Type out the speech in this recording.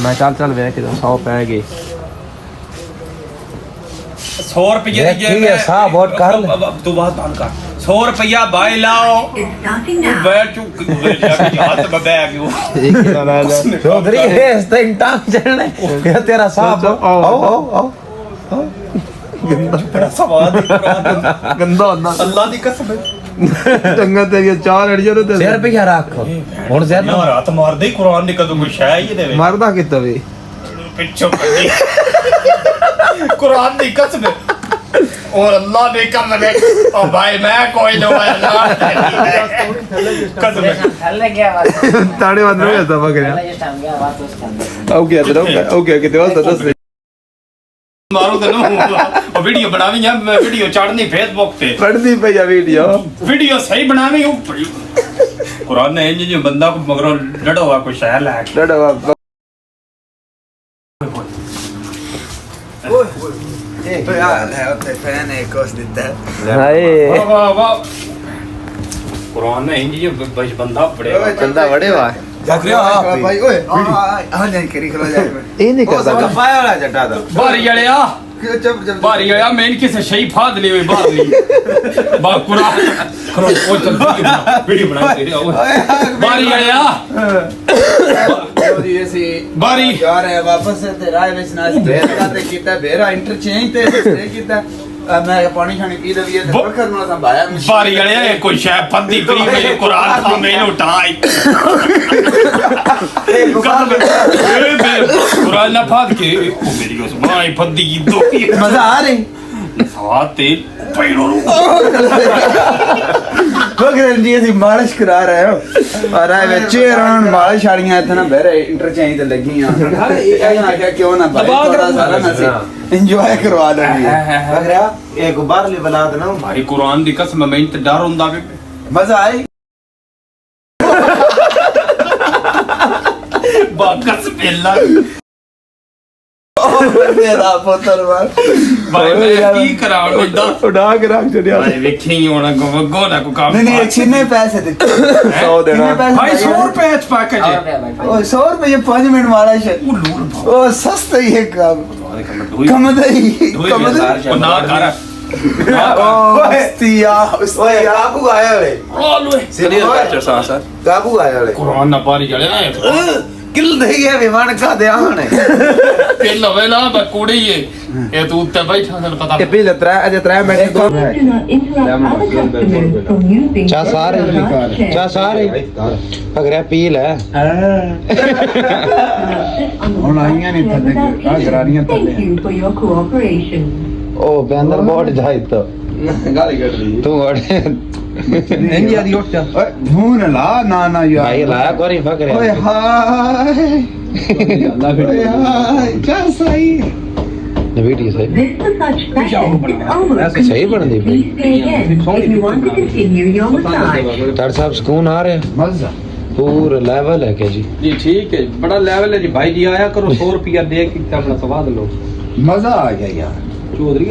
मैं चल वे कि 100 पै गए 100 रुपये बहुत कर तू बात बंद कर 100 रुपया भाई लाओ बैठ हाथ में बैग चौधरी टांग चढ़ना तेरा साहब आओ गंदा होना अल्लाह दी कसम चंगा तेरी 4 अड़िया तो सिर पे क्या रखो हुन सिर ना रात मार दे कुरान ने कदों कोई शय ही देवे मरदा कित्ता वे पिछो कुरान दी कसम और अल्लाह ने कर लगे ओ भाई मैं कोई लो कसम थल्ले गया ताड़े बंद हो गया था पकड़या ओके तो दस मारो तो नो वीडियो बनावी है मैं वीडियो चढ़नी फेसबुक पे पढ़नी पे या वीडियो सही बनावी कुरान ने जो बंदा को मगरों लड़ो हुआ कोई शहर ला लड़ो हुआ तो यार है होते फैन है कोस देता है हाय वाह वाह कुरान ने जो बंदा बड़े वाह देख रहे हो भाई ओए हां नहीं करी खलो जाए ए नहीं करदा गफाया वाला जटा दा बारी वालिया बारी वालिया मैं किसे सही फाद ली हुई बारी बा कुरान खरो ओ चल वीडियो बना तेरे बारी वालिया ऐसे बारी जा रहे हैं वापस से ते राय में नाच भेरा ते कीता भेरा इंटरचेंज ते कीता मैं पानी खाने पी दविए ते बखर ना संभाया बारी वालिया कोई शय फंदी करी मेरे कुरान था मैंने उठाई कुरान ना फाद के मेरी उस भाई फंदी की दो मजा आ रही साथे पैरों बगरन जी ऐसी मालिश करा रहे हो और आए बच्चे रान मालिश वालियां इतना बेरे इंटरचेंज ते लगी हां ना क्या क्यों ना भाई थोड़ा सारा ना एंजॉय करवा देंगे बगरा एक बार ले बना देना भाई कुरान दी कसम मैं इंत डर हुंदा वे मजा आई बाकस पेला मेरा पुत्र भाई मैं की कराऊं इदा उड़ा के रख छड़िया भाई वेखी होना गो ना को काम नहीं छिने पैसे दे 100 देना भाई 100 रुपए पैकेज है ओ 100 रुपए 5 मिनट वाला है ओ सस्ता ही है काम कम दई ना कर उस्तिया काबू आया रे काबू आया रे कुरान ना पारी चले ना किल दई है विमान का ध्यान है पेल वेला बकुड़ी है ये तू उत्ते बैठा सन पता ये पीले 3 मिनट चा सारे अगर पील है ਹੁਣ ਆਈਆਂ ਨਹੀਂ ਥੱਲੇ ਆ ਗਰਾਰੀਆਂ ਥੱਲੇ ओ बेंदर बोर्ड जाई तो ਗਾਲੀ ਕੱਢ ਲਈ तू ओए ਇੰਡੀਆ ਦੀ ਉੱਠ ਓਏ ਧੂਨ ਲਾ ਨਾ ਯਾਰ भाई लाया कोरी फकरे ਓਏ ਹਾਏ ਓਏ ਹਾਏ क्या सही वीडियो सही सही बन दी डॉक्टर साहब सुकून आ रहे मजा पूरा लेवल है क्या जी ठीक है बड़ा लेवल है जी भाई जी आया करो 100 रुपया दे के अपना स्वाद लो मजा आ गया यार चौधरी